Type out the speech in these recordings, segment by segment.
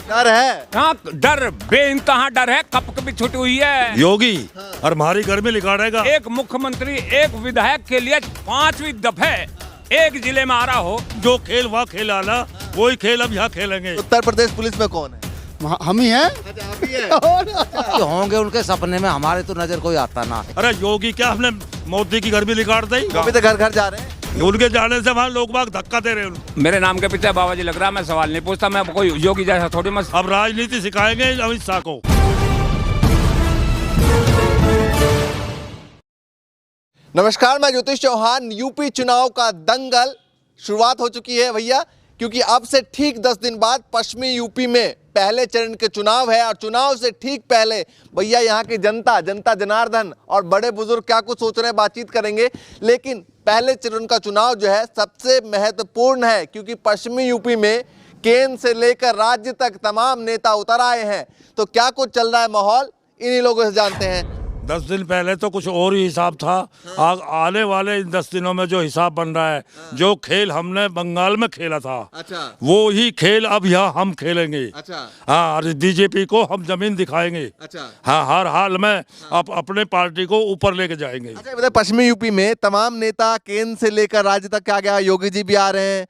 डर है? हाँ डर, बेइंतहा डर है, कप भी छुटी हुई है। योगी और हमारी घर में लिखाड़ेगा। एक मुख्यमंत्री एक विधायक के लिए 5वीं दफे एक जिले में आ रहा हो। जो खेल वहाँ खेला ना, वही खेल अब यहाँ खेलेंगे। उत्तर प्रदेश पुलिस में कौन है? हम ही हैं। अच्छा, आप ही है। होंगे उनके सपने में, हमारे तो नजर कोई आता ना। अरे योगी क्या हमने मोदी की घर में लिखाड़ दी? अभी तो घर घर जा रहे हैं। उनके जाने से वहाँ लोग बाग धक्का दे रहे हैं। मेरे नाम के पीछे बाबा जी लग रहा है, मैं सवाल नहीं पूछता, मैं कोई योगी जैसा थोड़ी मत। अब राजनीति सिखाएंगे अमित शाह को। नमस्कार, मैं ज्योतिष चौहान। यूपी चुनाव का दंगल शुरुआत हो चुकी है भैया, क्योंकि अब से ठीक 10 दिन बाद पश्चिमी यूपी में पहले चरण के चुनाव है। और चुनाव से ठीक पहले भैया यहाँ की जनता जनार्दन और बड़े बुजुर्ग क्या कुछ सोच रहे हैं, बातचीत करेंगे। लेकिन पहले चरण का चुनाव जो है सबसे महत्वपूर्ण है, क्योंकि पश्चिमी यूपी में केंद्र से लेकर राज्य तक तमाम नेता उतर आए हैं। तो क्या कुछ चल रहा है माहौल, इन्हीं लोगों से जानते हैं। 10 दिन पहले तो कुछ और ही हिसाब था। आने वाले इन 10 दिनों में जो हिसाब बन रहा है, जो खेल हमने बंगाल में खेला था, अच्छा, वो ही खेल अब यहाँ हम खेलेंगे। अच्छा, हाँ, और बीजेपी को हम जमीन दिखाएंगे। अच्छा, हाँ, हर हाल में अपने पार्टी को ऊपर लेके जाएंगे। अच्छा, मतलब पश्चिमी यूपी में तमाम नेता केंद्र से लेकर राज्य तक क्या गया, योगी जी भी आ रहे हैं,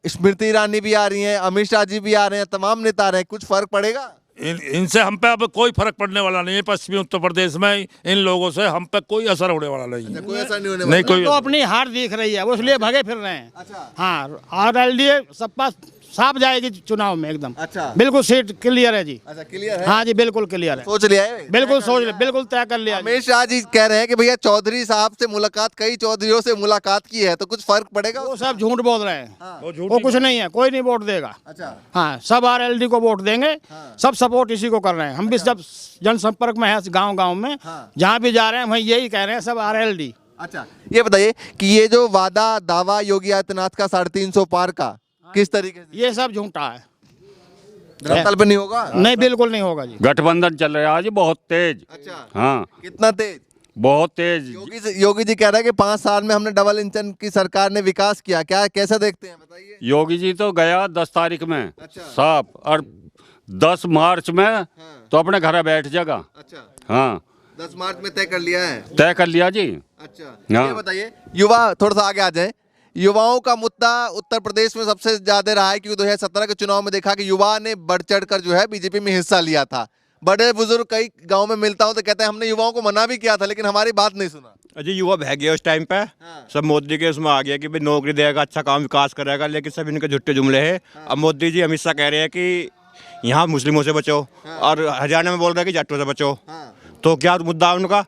स्मृति ईरानी भी आ रही हैं, अमित शाह जी भी आ रहे हैं, तमाम नेता आ रहे हैं। कुछ फर्क पड़ेगा? इनसे हम पे अब कोई फर्क पड़ने वाला नहीं है। पश्चिमी उत्तर प्रदेश में इन लोगों से हम पे कोई असर होने वाला नहीं है। कोई असर नहीं होने नहीं, कोई तो अपनी हार दिख रही है, वो इसलिए भागे फिर रहे हैं। अच्छा, हाँ, RLD सपा साफ जाएगी चुनाव में एकदम। अच्छा, बिल्कुल सीट क्लियर है जी। अच्छा, क्लियर है। हाँ जी, बिल्कुल क्लियर है। सोच लिया है? बिल्कुल सोच लिया, बिल्कुल तय कर लिया। अमित शाह जी कह रहे हैं कि भैया चौधरी साहब से मुलाकात, कई चौधरियों से मुलाकात की है, तो कुछ फर्क पड़ेगा? वो सब झूठ बोल रहे हैं। हाँ। वो कुछ नहीं है, कोई नहीं वोट देगा। अच्छा, हाँ, सब RLD को वोट देंगे। सब सपोर्ट इसी को कर रहे हैं। हम भी जब जनसंपर्क में है गांव-गांव में, जहाँ भी जा रहे हैं वहीं यही कह रहे हैं, सब RLD। अच्छा, ये बताइए कि ये जो वादा दावा योगी आदित्यनाथ का 350 पार का, किस तरीके से? ये सब झूठा है। धरातल पे नहीं होगा? नहीं, बिल्कुल नहीं होगा जी। गठबंधन चल रहा है आज बहुत तेज। अच्छा, हाँ, कितना तेज? बहुत तेज। योगी जी कह रहे हैं कि 5 साल में हमने डबल इंजन की सरकार ने विकास किया। क्या कैसे देखते हैं, बताइए। योगी जी तो गया 10 तारीख में अच्छा, साफ, और 10 मार्च में तो अपने घर बैठ जाएगा। अच्छा, हाँ, 10 मार्च में तय कर लिया है। तय कर लिया जी। अच्छा, हाँ। ये बताइए, युवा थोड़ा सा आगे आ जाए। युवाओं का मुद्दा उत्तर प्रदेश में सबसे ज्यादा रहा है, क्योंकि 2017 के चुनाव में देखा कि युवा ने बढ़ चढ़ कर जो है बीजेपी में हिस्सा लिया था। बड़े बुजुर्ग कई गांव में मिलता हूं तो कहते हैं हमने युवाओं को मना भी किया था, लेकिन हमारी बात नहीं सुना। अजय युवा बह गया उस टाइम पे। सब मोदी के उसमें आ गया कि भाई नौकरी देगा, अच्छा काम विकास करेगा, लेकिन सब इनके झुट्टे जुमले हैं। अब मोदी जी अमित शाह कह रहे हैं कि यहाँ मुस्लिमों से बचो, और हरियाणा में बोल रहे हैं कि जाटों से बचो। तो क्या मुद्दा है उनका?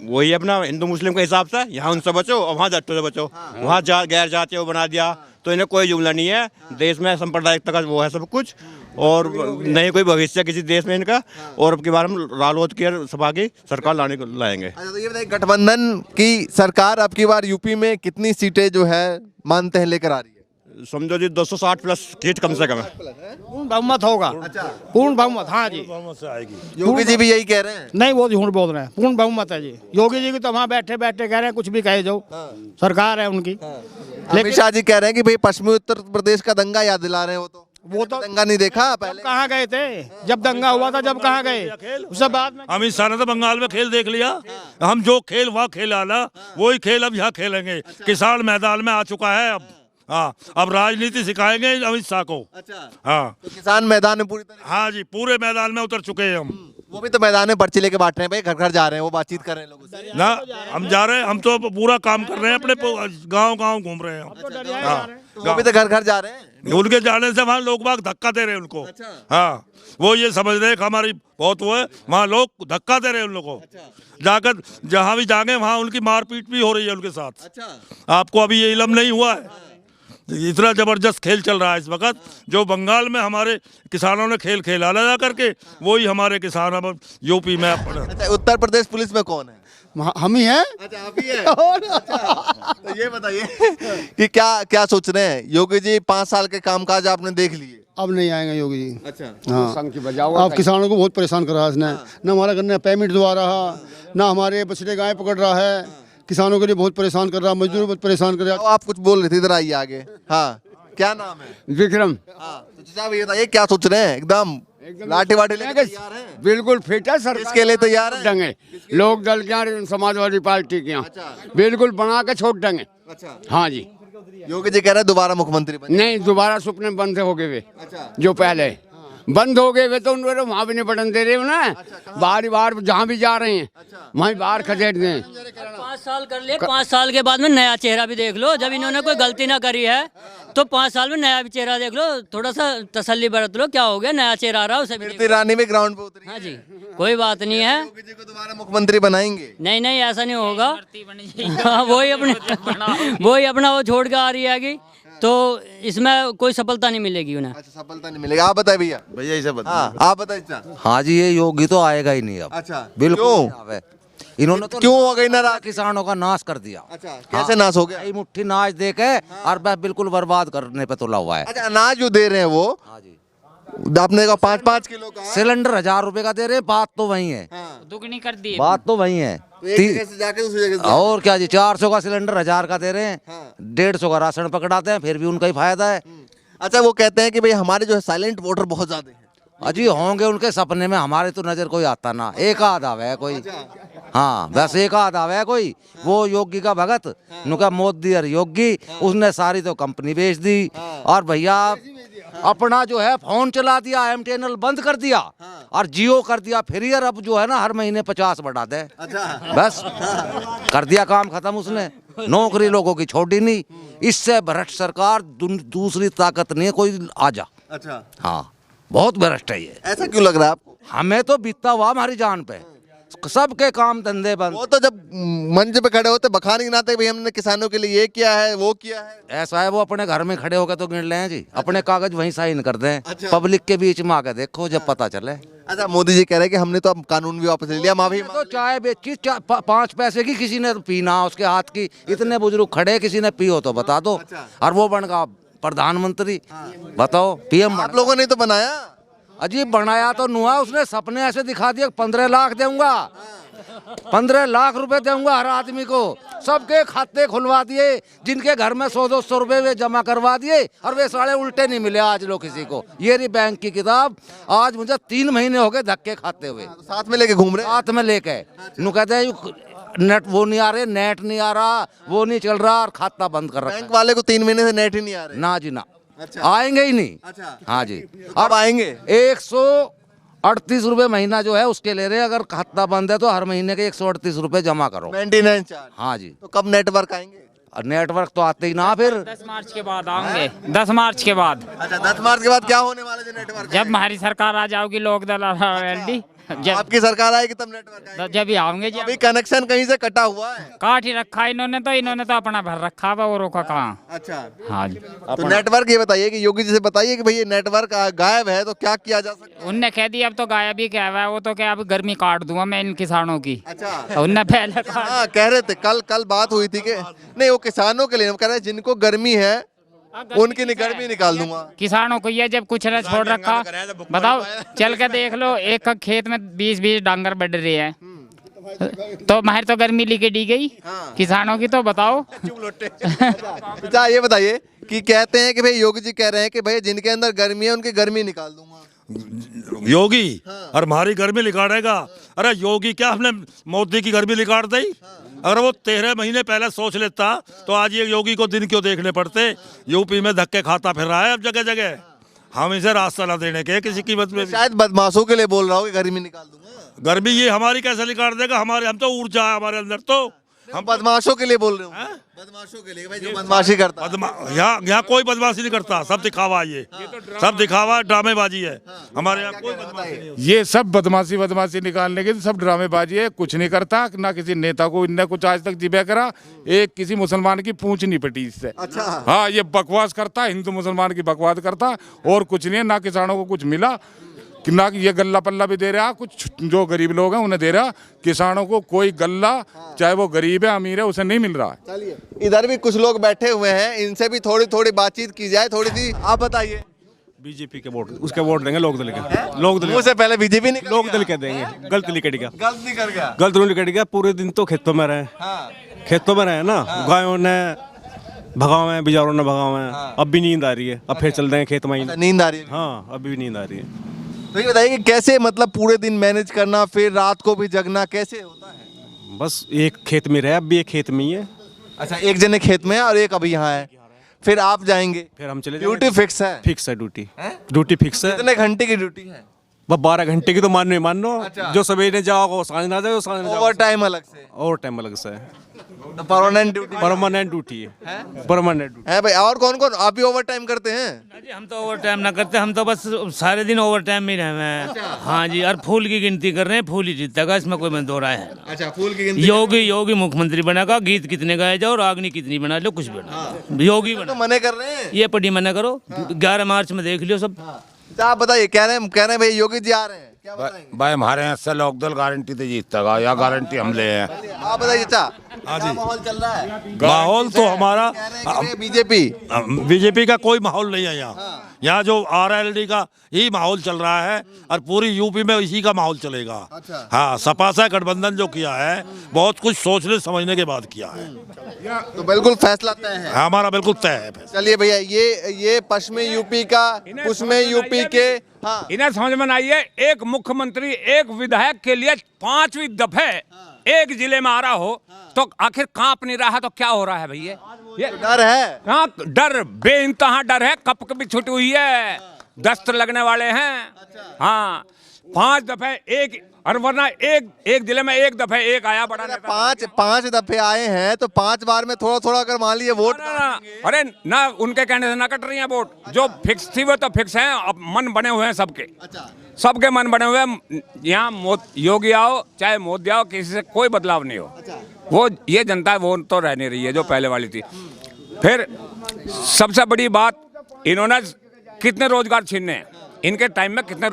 वही अपना हिंदू मुस्लिम के हिसाब से, यहाँ उनसे बचो और वहाँ जाटों से बचो। वहाँ गैर जातीय वो बना दिया, तो इन्हें कोई जुमला नहीं है। देश में सांप्रदायिकता का वो है सब कुछ, और नहीं कोई भविष्य किसी देश में इनका। और अब की बार हम रालोद की सपा की सरकार लाएंगे। अच्छा, तो ये बताइए, गठबंधन की सरकार अब की बार यूपी में कितनी सीटें जो है मानते हैं लेकर आ रही है? समझो जी 260 प्लस सीट कम से कम है। पूर्ण बहुमत होगा। अच्छा, पूर्ण बहुमत, हाँ जी। बहुमत से आएगी। योगी जी भी यही कह रहे हैं। नहीं, वो झूठ बोल रहे हैं। पूर्ण बहुमत है जी। योगी जी की तो वहाँ बैठे बैठे कह रहे हैं कुछ भी कहे जाओ, सरकार है उनकी। अमित शाह जी कह रहे हैं कि भाई पश्चिमी उत्तर प्रदेश का दंगा याद दिला रहे हो, तो वो तो दंगा नहीं देखा पहले? कहाँ गए थे जब दंगा हुआ था? जब कहाँ गए? उसके बाद में अमित शाह ने तो बंगाल में खेल देख लिया। हम जो खेल वहाँ खेला ना, वही खेल अब यहाँ खेलेंगे। किसान मैदान में आ चुका है अब। हाँ, अब राजनीति सिखाएंगे अमित शाह को। अच्छा, हाँ, तो किसान मैदान में पूरी तरह? हाँ जी, पूरे मैदान में उतर चुके हैं हम। वो भी तो मैदान में पर्ची लेके बांट रहे हैं भाई, घर घर जा रहे हैं, वो बातचीत कर रहे हैं लोगों से। ना, हम जा रहे हैं, हम तो पूरा काम कर रहे हैं, अपने गांव-गांव घूम रहे हैं। हाँ, तो वो भी तो घर घर जा रहे हैं। उनके जाने से वहाँ लोग बाग धक्का दे रहे हैं उनको। हाँ, वो ये समझ रहे हैं कि हमारी बहुत वो है, वहाँ लोग धक्का दे रहे हैं उन लोगों को। जाकर जहाँ भी जाएंगे वहाँ उनकी मारपीट भी हो रही है उनके साथ। अच्छा, आपको अभी ये इल्म नहीं हुआ है? इतना जबरदस्त खेल चल रहा है इस वक्त। जो बंगाल में हमारे किसानों ने खेल खेला जा करके, वही हमारे किसान अब यूपी में। अच्छा, उत्तर प्रदेश पुलिस में कौन है? हम ही हैं। अच्छा, आप ही है। अच्छा, तो ये बताइए कि क्या क्या सोच रहे हैं योगी जी? 5 साल के कामकाज आपने देख लिए। अब नहीं आएंगे योगी जी। अच्छा, हाँ, अब किसानों को बहुत परेशान कर रहा है इसने। न हमारा गन्ना पेमेंट दबा रहा, ना हमारे बछड़े गाय पकड़ रहा है। किसानों के लिए बहुत परेशान कर रहा है, मजदूर बहुत परेशान कर रहा है। आप कुछ बोल रहे थे, इधर आइए आगे। हाँ, क्या नाम है? विक्रम। हाँ, तो चाचा ये बताइए क्या सोच रहे हैं? एकदम लाठी वाठी लेके तैयार हैं? बिल्कुल फिट है सर। किसके लिए तैयार है? देंगे लोक दल के यहाँ, समाजवादी पार्टी के यहाँ बिल्कुल बना के छोड़ देंगे। अच्छा, हाँ जी, योगी जी कह रहे हैं दोबारा मुख्यमंत्री बने। नहीं दोबारा सपने बंद हो गए वे, अच्छा, जो पहले बंद हो गए वे तो उनको वहाँ भी नहीं बटन दे रहे हो ना। बार बार जहाँ भी जा रहे हैं वहीं बाहर खसेड़ दें। 5 साल कर ले, 5 साल के बाद में नया चेहरा भी देख लो। जब इन्होंने कोई गलती ना करी है तो 5 साल में नया भी चेहरा देख लो, थोड़ा सा तसल्ली बरत लो। क्या हो गया, नया चेहरा आ रहा है उसे भी कीर्ति रानी भी ग्राउंड पे उतरी हाँ है। जी, कोई बात नहीं है। योगी जी को दोबारा मुख्यमंत्री बनाएंगे? नहीं नहीं, ऐसा नहीं होगा। हाँ, वही अपना वो छोड़ के आ रही है, तो इसमें कोई सफलता नहीं मिलेगी उन्हें। अच्छा, सफलता नहीं मिलेगी। आप बताए भैया। भैया ऐसे बता। हाँ, आप बताइए। हाँ जी, ये योगी तो आएगा ही नहीं अब। अच्छा, बिल्कुल क्यों? नहीं आवे। इन्होंने तो क्यों हो गई नाराज? किसानों का नाश कर दिया। अच्छा, कैसे नाश हो गया? ढाई मुट्ठी नाच दे के और बस बिल्कुल बर्बाद करने पे तुला हुआ है। अच्छा, अनाज जो दे रहे हैं वो हाँ जी, आपने का 5-5 किलो का सिलेंडर 1000 रुपए का दे रहे हैं, बात तो वही है। दुगनी कर दी बात तो वही है। तो एक जगह से जाके दूसरी जगह से और क्या जी, 400 का सिलेंडर 1000 का दे रहे हैं। 150 का राशन पकड़ाते हैं, फिर भी उनका ही फायदा है। अच्छा, वो कहते हैं कि भाई हमारे जो है साइलेंट वोटर बहुत ज्यादा हैं। अजी होंगे उनके सपने में, हमारे तो नजर कोई आता ना। एक आध आवे है कोई। हाँ, बस एक आध आवे है कोई। वो योगी का भगत नुका मोदी और योगी, उसने सारी तो कंपनी बेच दी। और भैया अपना जो है फोन चला दिया, MTNL बंद कर दिया और जियो कर दिया फ्री। और अब जो है ना हर महीने 50 बढ़ा दे। बस कर दिया काम खत्म उसने। नौकरी लोगों की छोड़ी नहीं। इससे भ्रष्ट सरकार दूसरी ताकत नहीं है कोई आ जा। अच्छा, हाँ, बहुत भ्रष्ट है ये। ऐसा क्यों लग रहा है आपको? हमें तो बीतता हुआ हमारी जान पे, सबके काम धंधे बंद। वो तो जब मंच पे खड़े होते बखान गिनाते भाई हमने किसानों के लिए ये किया है वो किया है। ऐसा है, वो अपने घर में खड़े होकर तो गिन ले हैं जी। अपने कागज वहीं साइन कर दें। पब्लिक के बीच में आकर देखो जब पता चले। अच्छा, मोदी जी कह रहे हैं कि हमने तो अब कानून भी वापस ले लिया, माफी तो चाय बेची 5 पैसे की, किसी ने पीना उसके हाथ की। इतने बुजुर्ग खड़े, किसी ने पियो तो बता दो। और वो बन गया प्रधानमंत्री। बताओ, PM आप लोगों ने तो बनाया। अजीब बनाया तो नुआ, उसने सपने ऐसे दिखा दिए 15 लाख दूंगा, 15 लाख रुपए दूंगा हर आदमी को। सबके खाते खुलवा दिए, जिनके घर में 100-200 रुपए वे जमा करवा दिए। और वे साले उल्टे नहीं मिले आज लो किसी को। ये रही बैंक की किताब। आज मुझे 3 महीने हो गए धक्के खाते हुए। साथ में लेके घूम रहे हैं। साथ में लेके नु कहते हैं नेट वो नहीं आ रहे, नेट नहीं आ रहा, वो नहीं चल रहा और खाता बंद कर रखा है। बैंक वाले को 3 महीने से नेट ही नहीं आ रहे। ना जी ना। अच्छा। आएंगे ही नहीं। अच्छा। हाँ जी, अब आएंगे। 138 रुपए महीना जो है उसके ले रहे हैं। अगर खाता बंद है तो हर महीने के 138 रुपए जमा करो। Maintenance charge. हाँ जी। तो कब नेटवर्क आएंगे? और नेटवर्क तो आते ही ना फिर। 10 मार्च के बाद आएंगे। 10 मार्च के बाद। अच्छा, 10 मार्च के बाद क्या होने वाला है नेटवर्क? जब हमारी सरकार आ जाओगी, लोक दल LD, आपकी सरकार आएगी तब नेटवर्क आएगा। जब ही आएंगे। जब अभी कनेक्शन कहीं से कटा हुआ है। काट ही रखा इन्होंने तो अपना भर रखा है, वो रोका कहाँ। अच्छा, हाँ जी। तो नेटवर्क ये बताइए कि योगी जी से बताइए कि भाई ये नेटवर्क गायब है तो क्या किया जा सकता है? उनने कह दिया अब तो गायब ही क्या हुआ है, वो तो क्या अब गर्मी काट दूंगा मैं इन किसानों की। अच्छा, उनने पहले कहा। हाँ, कह रहे थे कल बात हुई थी कि नहीं वो किसानों के लिए कह रहे हैं जिनको गर्मी है उनकी गर्मी निकाल दूंगा। किसानों को ये जब कुछ न छोड़ रखा, बताओ चल के देख लो, एक खेत में 20-20 डांगर बढ़ रही है, तो माहिर तो गर्मी लेके दी गई किसानों की। तो बताओ। अच्छा, ये बताइए कि कहते हैं कि भाई योगी जी कह रहे हैं कि भाई जिनके अंदर गर्मी है उनकी गर्मी निकाल दूंगा। योगी और हमारी गर्मी निकालेगा? अरे योगी क्या हमने मोदी की गर्मी निकाल दी? अगर वो 13 महीने पहले सोच लेता तो आज ये योगी को दिन क्यों देखने पड़ते? यूपी में धक्के खाता फिर रहा है अब जगह जगह। हम इसे रास्ता न देने के किसी कीमत में। शायद बदमाशों के लिए बोल रहा हूँ कि गर्मी निकाल दूंगा। गर्मी ये हमारी कैसे निकाल देगा? हमारे हम तो ऊर्जा है हमारे अंदर। तो हम बदमाशों के लिए बोल रहे हो। बदमाशों के लिए भाई जो बदमाशी करता है। यहाँ कोई बदमाशी नहीं करता, सब दिखावा। ये सब दिखावा, ड्रामेबाजी है। हमारे यहाँ कोई बदमाशी नहीं। ये सब बदमाशी निकालने के सब ड्रामेबाजी है। कुछ नहीं करता ना, किसी नेता को इनने कुछ आज तक जिबे करा। एक किसी मुसलमान की पूंछ नहीं पटी इससे। अच्छा। हाँ, ये बकवास करता, हिंदू मुसलमान की बकवास करता और कुछ नहीं है। ना किसानों को कुछ मिला कि ना ये गल्ला पल्ला भी दे रहा, कुछ जो गरीब लोग हैं उन्हें दे रहा। किसानों को कोई गल्ला, चाहे वो गरीब है अमीर है, उसे नहीं मिल रहा है। चलिए, इधर भी कुछ लोग बैठे हुए हैं, इनसे भी थोड़ी बातचीत की जाए। थोड़ी सी आप बताइए। बीजेपी के वोट, उसके वोट देंगे लोक दल के। लोक दल से पहले बीजेपी निकल लोक दल के देंगे। गलत नहीं कट गया। गलत नहीं कर गया। गलत नहीं कट गया। पूरे दिन तो खेतों में रहे। खेतों में रहे ना। गायों ने भगाओ है, बिचारों ने भगाओ है। अब भी नींद आ रही है, अब फिर चल रहे हैं खेत में। नींद आ रही है? हाँ, अभी भी नींद आ रही है। तो ये बताइए कि कैसे मतलब पूरे दिन मैनेज करना, फिर रात को भी जगना कैसे होता है? बस एक खेत में रहे, अब भी एक खेत में ही है। अच्छा, एक जने खेत में है और एक अभी यहाँ है, फिर आप जाएंगे, फिर हम चले ड्यूटी फिक्स है? फिक्स है ड्यूटी, ड्यूटी फिक्स है। कितने घंटे की ड्यूटी है? बस 12 घंटे की तो मान लो। जो सवेरे जाओ वो सांझ ना जाओ, सांझ ओवर टाइम अलग से? ओवर टाइम अलग से है, तो परमानेंट ड्यूटी? परमानेंट ड्यूटी है, परमानेंट ड्यूटी है भाई। और कौन कौन, आप भी ओवर टाइम करते हैं? जी हम तो ओवर टाइम ना करते, हम तो बस सारे दिन ओवर टाइम में ही रहे हैं। हाँ जी, और फूल की गिनती कर रहे हैं, फूल ही जीतेगा, इसमें कोई मन दो रहा है। अच्छा, फूल की गिनती? योगी मुख्यमंत्री बनेगा, गीत कितने गाए जाओ, रागनी कितनी बना लो, कुछ बना योगी तो बना। मने कर रहे हैं? ये पढ़ी मना करो, 11 मार्च में देख लियो सब। अच्छा, आप बताइए, कह रहे हैं भाई योगी जी आ रहे हैं, क्या बताएंगे? भाई हमारे यहाँ से लोकदल गारंटी तो जीतेगा, या गारंटी हम ले हैं। आप बताइए चाचा, हाँ क्या जी। माहौल चल रहा है? माहौल तो हमारा बीजेपी का कोई माहौल नहीं है यहाँ। यहाँ जो RLD का ही माहौल चल रहा है और पूरी यूपी में इसी का माहौल चलेगा। हाँ, सपा से गठबंधन जो किया है बहुत कुछ सोचने समझने के बाद किया है, तो बिल्कुल फैसला तय है? हमारा बिल्कुल तय है। चलिए भैया, ये पश्चिमी यूपी का, उसमें यूपी के, हाँ इन्हें समझ में नहीं है, एक मुख्यमंत्री एक विधायक के लिए 5वीं दफे एक जिले में आ रहा हो तो आखिर कांप नहीं रहा, तो क्या हो रहा है भैया? ये डर है? हाँ, डर बेइंतहा डर है, कप भी छुटी हुई है, दस्त लगने वाले हैं। हाँ, 5 दफे एक, और वरना एक जिले में एक दफे एक आया बड़ा नेता। 5 दफे आए हैं तो 5 बार में थोड़ा थोड़ा अगर मान लिए वोट, अरे ना उनके कहने से ना कट रही है वोट, जो फिक्स थी वो तो फिक्स है। अब मन बने हुए हैं सबके, सबके मन बने हुए हैं। यहाँ योगी आओ चाहे मोदी आओ, किसी से कोई बदलाव नहीं हो। वो ये जनता वो तो रह नहीं रही है जो पहले वाली थी। फिर सबसे बड़ी बात, इन्होंने कितने रोजगार छीने हैं इनके टाइम में, कितने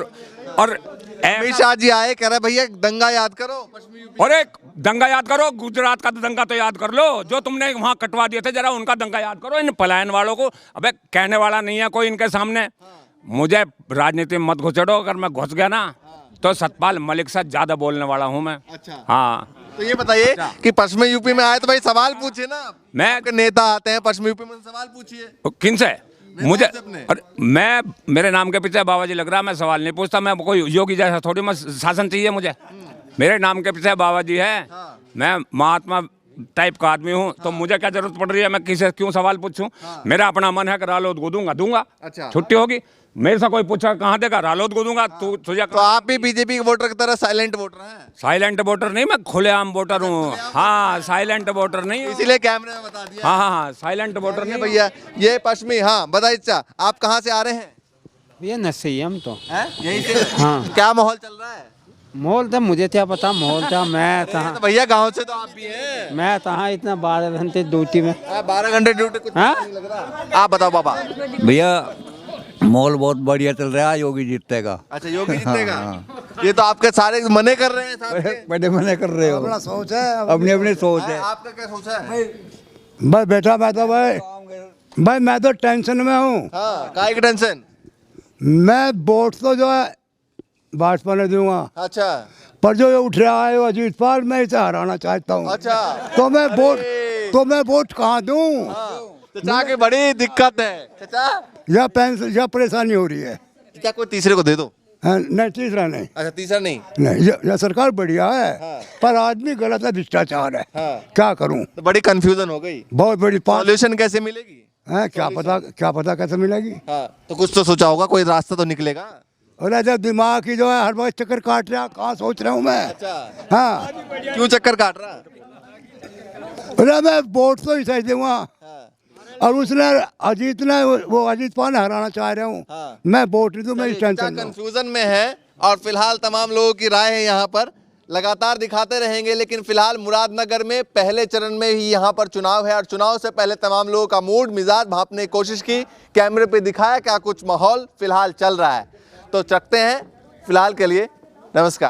और अमित शाह जी आए, कह रहे भैया दंगा याद करो, और एक दंगा याद करो, गुजरात का दंगा तो याद कर लो, जो तुमने वहां कटवा दिए थे, जरा उनका दंगा याद करो। इन पलायन वालों को अबे कहने वाला नहीं है कोई इनके सामने। मुझे राजनीति में मत घुसेड़ो, अगर मैं घुस गया ना तो सतपाल मलिक से ज्यादा बोलने वाला हूँ मैं। अच्छा। हाँ, तो ये बताइए कि पश्चिमी यूपी में आए तो भाई सवाल पूछिए ना। मैं नेता आते हैं पश्चिमी यूपी में, सवाल पूछिए। किन से? मुझे मेरे नाम के पीछे बाबा जी लग रहा है, मैं सवाल नहीं पूछता। मैं कोई योगी जैसा थोड़ी मैं शासन चाहिए मुझे। मेरे नाम के पीछे बाबा जी है, मैं महात्मा टाइप का आदमी हूँ, तो मुझे क्या जरूरत पड़ रही है मैं किसी क्यों सवाल पूछूं? मेरा अपना मन है कि रालोद को दूंगा। अच्छा। छुट्टी होगी, मेरे से कोई पूछा कहाँ देगा, रालोद को दूंगा। तुझे तो आप भी बीजेपी के वोटर की तरह साइलेंट वोटर हैं? साइलेंट वोटर नहीं, मैं खुलेआम वोटर हूँ। हाँ, साइलेंट वोटर नहीं, इसीलिए कैमरे में बता दिया। हाँ, साइलेंट वोटर नहीं भैया। ये पश्चिमी, हाँ बताइए चाचा, आप कहाँ से आ रहे हैं? भैया नशे ही हम तो यही से? हाँ। क्या माहौल चल रहा है? माहौल था, मुझे क्या पता माहौल था। मैं तो भैया गांव से तो आप भी हैं। मैं तहाँ इतना 12 घंटे ड्यूटी में। 12 घंटे ड्यूटी, कुछ नहीं लग रहा। आप बताओ बाबा। भैया माहौल बहुत बढ़िया चल रहा है, योगी जीतेगा। अच्छा, योगी जीतेगा। ये तो आपके सारे मने कर रहे हैं, बड़े मने कर रहे हो। अपना सोच है, अपनी अपनी सोच है। आपका क्या सोचा है? बस बेटा मैं तो भाई मैं तो टेंशन में हूँ। हाँ, काहे की टेंशन? मैं वोट तो जो है भाजपा ने दूंगा। अच्छा। पर जो ये उठ रहा है वो अजीत पाल, मैं इसे हराना चाहता हूँ। अच्छा। तो मैं वोट कहाँ दूँ? चाचा की बड़ी दिक्कत है चाचा, या पेंशन या परेशानी हो रही है। क्या कोई तीसरे को दे दो? नहीं, तीसरा नहीं। अच्छा, तीसरा नहीं। यह सरकार बढ़िया है, पर आदमी गलत है, भ्रष्टाचार है। क्या करूं? तो बड़ी कंफ्यूजन हो गई, बहुत बड़ी। सॉल्यूशन कैसे मिलेगी? क्या पता कैसे मिलेगी? तो कुछ तो सोचा होगा, कोई रास्ता तो निकलेगा। अरे जब दिमाग की जो है हर वक्त चक्कर काट रहा, कहाँ सोच रहा हूँ मैं। अच्छा। हाँ, क्यों चक्कर काट रहा? अरे मैं वोट तो ही सही दूंगा, और उसने अजीत पाल हराना चाह रहा हूँ। मैं वोट नहीं दूँ, मैं टेंशन कंफ्यूजन में है। और फिलहाल तमाम लोगों की राय है यहाँ पर, लगातार दिखाते रहेंगे। लेकिन फिलहाल मुरादनगर में पहले चरण में ही यहाँ पर चुनाव है, और चुनाव से पहले तमाम लोगों का मूड मिजाज भांपने की कोशिश की, कैमरे पे दिखाया क्या कुछ माहौल फिलहाल चल रहा है। तो चखते हैं फिलहाल के लिए। नमस्कार।